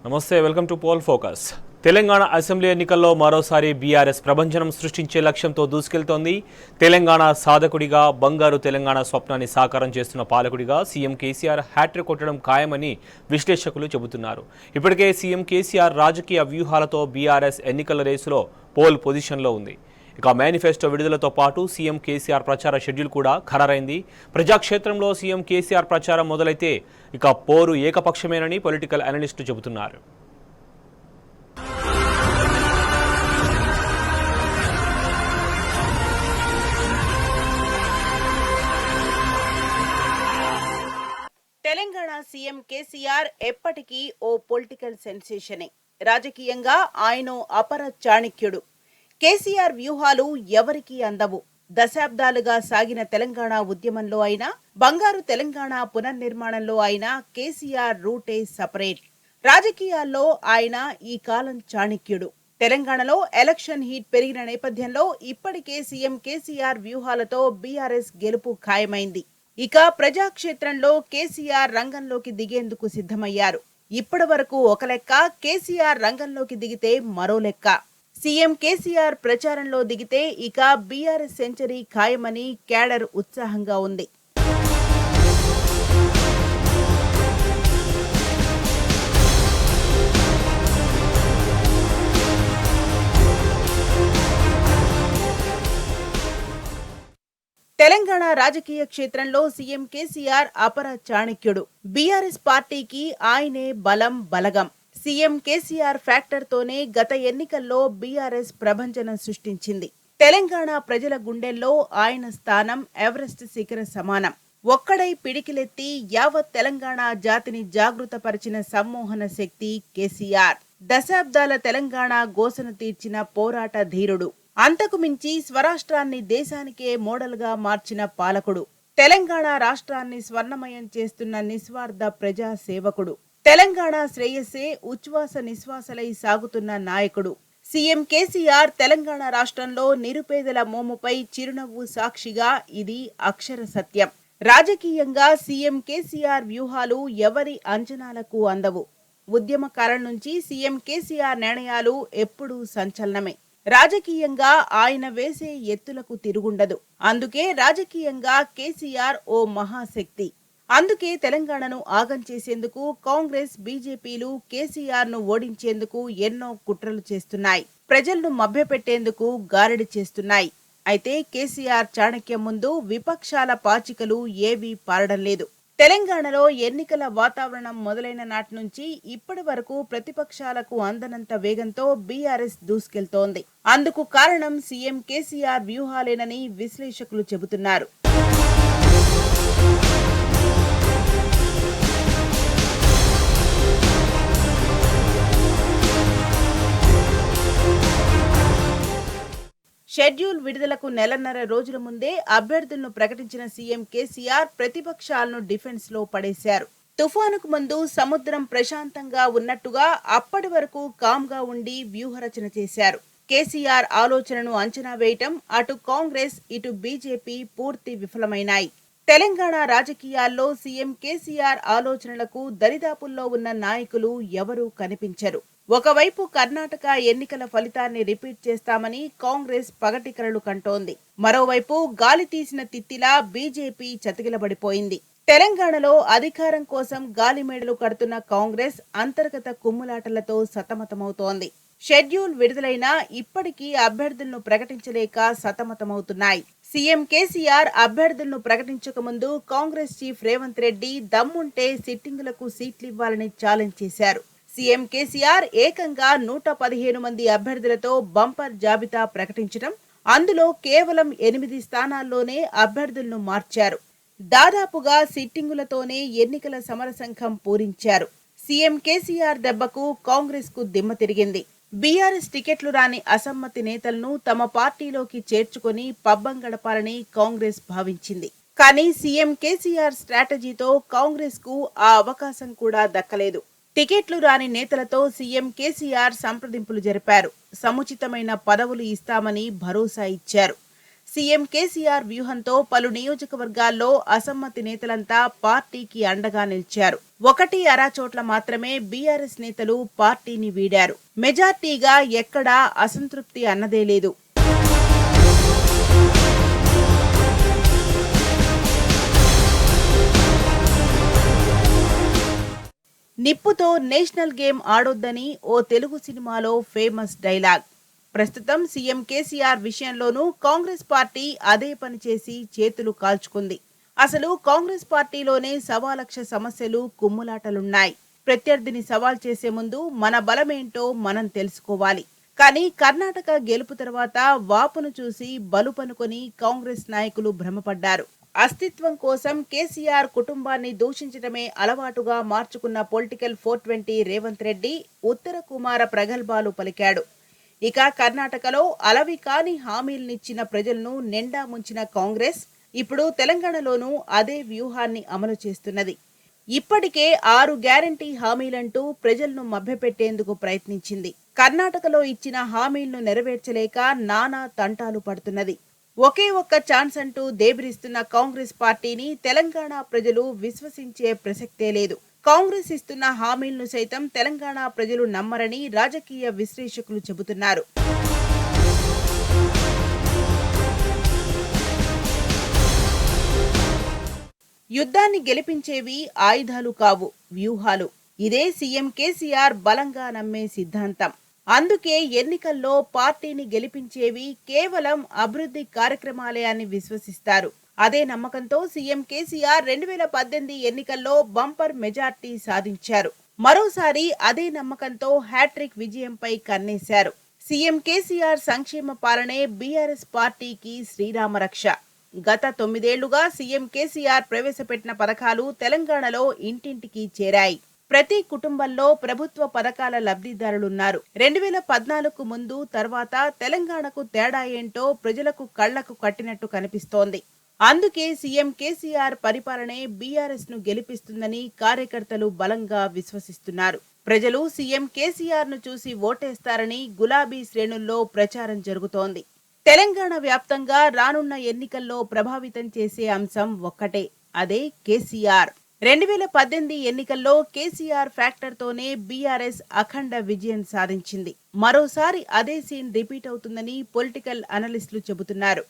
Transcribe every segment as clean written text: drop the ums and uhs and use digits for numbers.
నమస్తే, welcome to poll focus. Telangana assembly ఎన్నికల్లో మరోసారి బీఆర్ఎస్ ప్రభంజనం సృష్టించే లక్ష్యంతో దూసుకెళ్తోంది. తెలంగాణ సాధకుడిగా, బంగారు తెలంగాణ స్వప్నాన్ని సాకారం చేస్తున్న పాలకుడిగా సీఎం కేసీఆర్ హ్యాట్రిక్ కొట్టడం ఖాయమని విశ్లేషకులు చెబుతున్నారు. ఇప్పటికే సీఎం కేసీఆర్ రాజకీయ వ్యూహాలతో బీఆర్ఎస్ ఎన్నికల రేసులో పోల్ పొజిషన్లో ఉంది. ఇక మేనిఫెస్టో విడుదలతో పాటు సీఎం కేసీఆర్ ప్రచార షెడ్యూల్ కూడా ఖరారైంది. ప్రజాక్షేత్రంలో సీఎం కేసీఆర్ ప్రచారం మొదలైతే ఇక పోరు ఏకపక్షమేనని పొలిటికల్ అనలిస్టులు చెబుతున్నారు. తెలంగాణ సీఎం కేసీఆర్ ఎప్పటికీ ఓ పొలిటికల్ సెన్సేషనే. రాజకీయంగా ఆయన అపర చాణక్యుడు. కేసీఆర్ వ్యూహాలు ఎవరికీ అందవు. దశాబ్దాలుగా సాగిన తెలంగాణ ఉద్యమంలో అయినా, బంగారు తెలంగాణ పునర్నిర్మాణంలో అయినా కేసీఆర్ రూటే సపరేట్. రాజకీయాల్లో ఆయన ఈ కాలం చాణక్యుడు. తెలంగాణలో ఎలక్షన్ హీట్ పెరిగిన నేపథ్యంలో ఇప్పటికే సీఎం కేసీఆర్ వ్యూహాలతో బీఆర్ఎస్ గెలుపు ఖాయమైంది. ఇక ప్రజాక్షేత్రంలో కేసీఆర్ రంగంలోకి దిగేందుకు సిద్ధమయ్యారు. ఇప్పటి వరకు ఒక లెక్క, కేసీఆర్ రంగంలోకి దిగితే మరో లెక్క. సీఎం కేసీఆర్ ప్రచారంలో దిగితే ఇక బీఆర్ఎస్ సెంచరీ ఖాయమని క్యాడర్ ఉత్సాహంగా ఉంది. తెలంగాణ రాజకీయ క్షేత్రంలో సీఎం కేసీఆర్ అపర చాణక్యుడు. బీఆర్ఎస్ పార్టీకి ఆయనే బలం, బలగం. సీఎం కేసీఆర్ ఫ్యాక్టర్ తోనే గత ఎన్నికల్లో బీఆర్ఎస్ ప్రభంజనం సృష్టించింది. తెలంగాణ ప్రజల గుండెల్లో ఆయన స్థానం ఎవరెస్ట్ శిఖర సమానం. ఒక్కడై పిడికిలెత్తి యావత్ తెలంగాణ జాతిని జాగృతపరిచిన సమ్మోహన శక్తి కేసీఆర్. దశాబ్దాల తెలంగాణ గోసను తీర్చిన పోరాట ధీరుడు. అంతకు మించి స్వరాష్ట్రాన్ని దేశానికే మోడల్గా మార్చిన పాలకుడు. తెలంగాణ రాష్ట్రాన్ని స్వర్ణమయం చేస్తున్న నిస్వార్థ ప్రజా సేవకుడు. తెలంగాణ శ్రేయస్సే ఉచ్ఛ్వాస నిశ్వాసలై సాగుతున్న నాయకుడు. సీఎం కేసీఆర్ తెలంగాణ రాష్ట్రంలో నిరుపేదల మోముపై చిరునవ్వు సాక్షిగా ఇది అక్షర సత్యం. రాజకీయంగా సీఎం కేసీఆర్ వ్యూహాలు ఎవరి అంచనాలకు అందవు. ఉద్యమకాలం నుంచి సీఎం కేసీఆర్ నిర్ణయాలు ఎప్పుడూ సంచలనమే. రాజకీయంగా ఆయన వేసే ఎత్తులకు తిరుగుండదు. అందుకే రాజకీయంగా కేసీఆర్ ఓ మహాశక్తి. అందుకే తెలంగాణను ఆగం చేసేందుకు కాంగ్రెస్, బీజేపీలు కేసీఆర్ ను ఓడించేందుకు ఎన్నో కుట్రలు చేస్తున్నాయి. ప్రజలను మభ్యపెట్టేందుకు గారడి చేస్తున్నాయి. అయితే కేసీఆర్ చాణక్యం ముందు విపక్షాల పాచికలు ఏవీ పారడం లేదు. తెలంగాణలో ఎన్నికల వాతావరణం మొదలైన నాటి నుంచి ఇప్పటి వరకు ప్రతిపక్షాలకు అందనంత వేగంతో బీఆర్ఎస్ దూసుకెళ్తోంది. అందుకు కారణం సీఎం కేసీఆర్ వ్యూహాలేనని విశ్లేషకులు చెబుతున్నారు. షెడ్యూల్ విడుదలకు నెలన్నర రోజుల ముందే అభ్యర్థులను ప్రకటించిన సీఎం కేసీఆర్ ప్రతిపక్షాలను డిఫెన్స్ లో పడేశారు. తుఫానుకు ముందు సముద్రం ప్రశాంతంగా ఉన్నట్టుగా అప్పటి వరకు కామ్గా ఉండి వ్యూహరచన చేశారు. కేసీఆర్ ఆలోచనను అంచనా వేయటం అటు కాంగ్రెస్, ఇటు బీజేపీ పూర్తి విఫలమైనాయి. తెలంగాణ రాజకీయాల్లో సీఎం కేసీఆర్ ఆలోచనలకు దరిదాపుల్లో ఉన్న నాయకులు ఎవరూ కనిపించరు. ఒకవైపు కర్ణాటక ఎన్నికల ఫలితాన్ని రిపీట్ చేస్తామని కాంగ్రెస్ పగటికరలు కంటోంది. మరోవైపు గాలి తీసిన తిత్తిలా బీజేపీ చతికిలబడిపోయింది. తెలంగాణలో అధికారం కోసం గాలిమేడలు కడుతున్న కాంగ్రెస్ అంతర్గత కుమ్ములాటలతో సతమతమవుతోంది. షెడ్యూల్ విడుదలైనా ఇప్పటికీ అభ్యర్థులను ప్రకటించలేక సతమతమవుతున్నాయి. సీఎం కేసీఆర్ అభ్యర్థులను ప్రకటించక ముందు కాంగ్రెస్ చీఫ్ రేవంత్ రెడ్డి దమ్ముంటే సిట్టింగులకు సీట్లివ్వాలని ఛాలెంజ్ చేశారు. సీఎం కేసీఆర్ ఏకంగా 115 మంది అభ్యర్థులతో బంపర్ జాబితా ప్రకటించడం, అందులో కేవలం 8 స్థానాల్లోనే అభ్యర్థులను మార్చారు. దాదాపుగా సిట్టింగులతోనే ఎన్నికల సమరశంఖం పూరించారు. సీఎం కేసీఆర్ దెబ్బకు కాంగ్రెస్ కు దిమ్మ తిరిగింది. బీఆర్ఎస్ టికెట్లు రాని అసమ్మతి నేతలను తమ పార్టీలోకి చేర్చుకొని పబ్బం గడపాలని కాంగ్రెస్ భావించింది. కానీ సీఎం కేసీఆర్ స్ట్రాటజీతో కాంగ్రెస్ కు ఆ అవకాశం కూడా దక్కలేదు. టికెట్లు రాని నేతలతో సీఎం కేసీఆర్ సంప్రదింపులు జరిపారు. సముచితమైన పదవులు ఇస్తామని భరోసా ఇచ్చారు. సీఎం కేసీఆర్ వ్యూహంతో పలు నియోజకవర్గాల్లో అసమ్మతి నేతలంతా పార్టీకి అండగా నిలిచారు. ఒకటి అరా చోట్ల మాత్రమే బీఆర్ఎస్ నేతలు పార్టీని వీడారు. మెజార్టీగా ఎక్కడా అసంతృప్తి అన్నదే లేదు. నిప్పుతో నేషనల్ గేమ్ ఆడొద్దని ఓ తెలుగు సినిమాలో ఫేమస్ డైలాగ్. ప్రస్తుతం సీఎం కేసీఆర్ విషయంలోనూ కాంగ్రెస్ పార్టీ అదే పని చేసి చేతులు కాల్చుకుంది. అసలు కాంగ్రెస్ పార్టీలోనే సవాలక్ష సమస్యలు కుమ్ములాటలున్నాయి. ప్రత్యర్థిని సవాల్ చేసే ముందు మన బలమేంటో మనం తెలుసుకోవాలి. కానీ కర్ణాటక గెలుపు తర్వాత వాపును చూసి బలుపనుకొని కాంగ్రెస్ నాయకులు భ్రమపడ్డారు. అస్తిత్వం కోసం కేసీఆర్ కుటుంబాన్ని దూషించడమే అలవాటుగా మార్చుకున్న పొలిటికల్ 420 రేవంత్ రెడ్డి ఉత్తర కుమార ప్రగల్భాలు పలికాడు. ఇక కర్ణాటకలో అలవి కాని హామీలనిచ్చిన ప్రజలను నిండా ముంచిన కాంగ్రెస్ ఇప్పుడు తెలంగాణలోనూ అదే వ్యూహాన్ని అమలు చేస్తున్నది. ఇప్పటికే 6 గ్యారంటీ హామీలంటూ ప్రజలను మభ్యపెట్టేందుకు ప్రయత్నించింది. కర్ణాటకలో ఇచ్చిన హామీలను నెరవేర్చలేక నానా తంటాలు పడుతున్నది. ఒకే ఒక్క ఛాన్స్ అంటూ దేబిరిస్తున్న కాంగ్రెస్ పార్టీని తెలంగాణ ప్రజలు విశ్వసించే ప్రసక్తే లేదు. కాంగ్రెస్ ఇస్తున్న హామీలను సైతం తెలంగాణ ప్రజలు నమ్మరని రాజకీయ విశ్లేషకులు చెబుతున్నారు. యుద్ధాన్ని గెలిపించేవి ఆయుధాలు కావు, వ్యూహాలు. ఇదే సీఎం కేసీఆర్ బలంగా నమ్మే సిద్ధాంతం. అందుకే ఎన్నికల్లో పార్టీని గెలిపించేవి కేవలం అభివృద్ధి కార్యక్రమాలే అని విశ్వసిస్తారు. అదే నమ్మకంతో సీఎం కేసీఆర్ 2018 ఎన్నికల్లో బంపర్ మెజార్టీ సాధించారు. మరోసారి అదే నమ్మకంతో హ్యాట్రిక్ విజయంపై కన్నేశారు. సీఎం కేసీఆర్ సంక్షేమ పాలనే బీఆర్ఎస్ పార్టీకి శ్రీరామరక్ష. గత 9 ఏళ్లుగా సీఎం కేసీఆర్ ప్రవేశపెట్టిన పథకాలు తెలంగాణలో ఇంటింటికి చేరాయి. ప్రతి కుటుంబంలో ప్రభుత్వ పథకాల లబ్ధిదారులున్నారు. 2014 ముందు తర్వాత తెలంగాణకు తేడా ఏంటో ప్రజలకు కళ్లకు కట్టినట్టు కనిపిస్తోంది. అందుకే సీఎం కేసీఆర్ పరిపాలనే బీఆర్ఎస్ ను గెలిపిస్తుందని కార్యకర్తలు బలంగా విశ్వసిస్తున్నారు. ప్రజలు సీఎం కేసీఆర్ ను చూసి ఓటేస్తారని గులాబీ శ్రేణుల్లో ప్రచారం జరుగుతోంది. తెలంగాణ వ్యాప్తంగా రానున్న ఎన్నికల్లో ప్రభావితం చేసే అంశం ఒక్కటే, అదే కేసీఆర్. 2018 ఎన్నికల్లో కేసీఆర్ ఫ్యాక్టర్తోనే బీఆర్ఎస్ అఖండ విజయం సాధించింది. మరోసారి అదే సీన్ రిపీట్ అవుతుందని పొలిటికల్ అనలిస్టులు చెబుతున్నారు.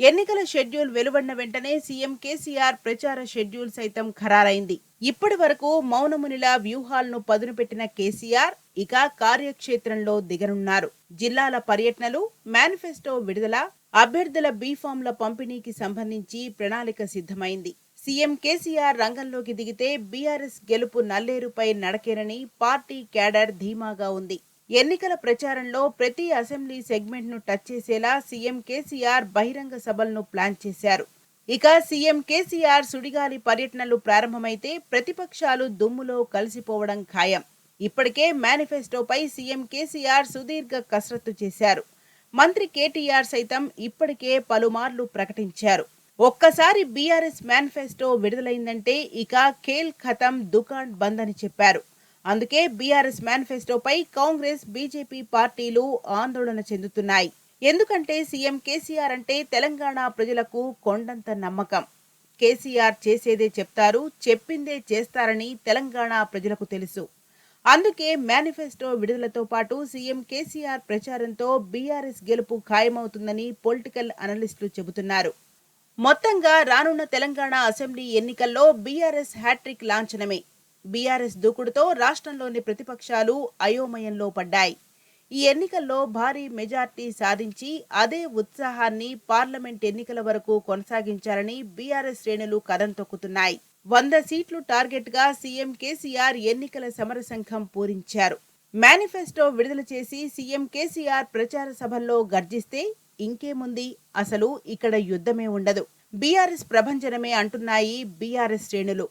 ఎన్నికల షెడ్యూల్ వెలువడిన వెంటనే సీఎం కేసీఆర్ ప్రచార షెడ్యూల్ సైతం ఖరారైంది. ఇప్పటి వరకు మౌనమునిలా వ్యూహాలను పదునుపెట్టిన కేసీఆర్ ఇక కార్యక్షేత్రంలో దిగనున్నారు. జిల్లాల పర్యటనలు, మేనిఫెస్టో విడుదల, అభ్యర్థుల బీఫామ్ల పంపిణీకి సంబంధించి ప్రణాళిక సిద్ధమైంది. సీఎం కేసీఆర్ రంగంలోకి దిగితే బీఆర్ఎస్ గెలుపు నల్లేరుపై నడకేనని పార్టీ క్యాడర్ ధీమాగా ఉంది. ఎన్నికల ప్రచారంలో ప్రతి అసెంబ్లీ సెగ్మెంట్ ను టచ్ చేసేలా సీఎం కేసీఆర్ బహిరంగ సభలను ప్లాన్ చేశారు. ఇక సీఎం కేసీఆర్ సుడిగాలి పర్యటనలు ప్రారంభమైతే ప్రతిపక్షాలు దుమ్ములో కలిసిపోవడం ఖాయం. ఇప్పటికే మేనిఫెస్టోపై సీఎం కేసీఆర్ సుదీర్ఘ కసరత్తు చేశారు. మంత్రి కేటీఆర్ సైతం ఇప్పటికే పలుమార్లు ప్రకటించారు. ఒక్కసారి బీఆర్ఎస్ మేనిఫెస్టో విడుదలైందంటే ఇక ఖేల్ ఖతం, దుకాన్ బంద్ అని చెప్పారు. అందుకే బీఆర్ఎస్ మేనిఫెస్టోపై కాంగ్రెస్, బీజేపీ పార్టీలు ఆందోళన చెందుతున్నాయి. ఎందుకంటే సీఎం కేసీఆర్ అంటే తెలంగాణ ప్రజలకు కొండంత నమ్మకం. కేసీఆర్ చేసేదే చెప్తారు, చెప్పిందే చేస్తారని తెలంగాణ ప్రజలకు తెలుసు. అందుకే మేనిఫెస్టో విడుదలతో పాటు సీఎం కేసీఆర్ ప్రచారంతో బీఆర్ఎస్ గెలుపు ఖాయమవుతుందని పొలిటికల్ అనలిస్టులు చెబుతున్నారు. మొత్తంగా రానున్న తెలంగాణ అసెంబ్లీ ఎన్నికల్లో బీఆర్ఎస్ హ్యాట్రిక్ లాంఛనమే. బీఆర్ఎస్ దూకుడుతో రాష్ట్రంలోని ప్రతిపక్షాలు అయోమయంలో పడ్డాయి. ఈ ఎన్నికల్లో భారీ మెజార్టీ సాధించి అదే ఉత్సాహాన్ని పార్లమెంట్ ఎన్నికల వరకు కొనసాగించాలని బీఆర్ఎస్ శ్రేణులు కదం తొక్కుతున్నాయి. 100 సీట్లు టార్గెట్ గా సీఎం కేసీఆర్ ఎన్నికల సమరశంఖం పూరించారు. మేనిఫెస్టో విడుదల చేసి సీఎం కేసీఆర్ ప్రచార సభల్లో గర్జిస్తే ఇంకేముంది, అసలు ఇక్కడ యుద్ధమే ఉండదు, బీఆర్ఎస్ ప్రభంజనమే అంటున్నాయి బీఆర్ఎస్ శ్రేణులు.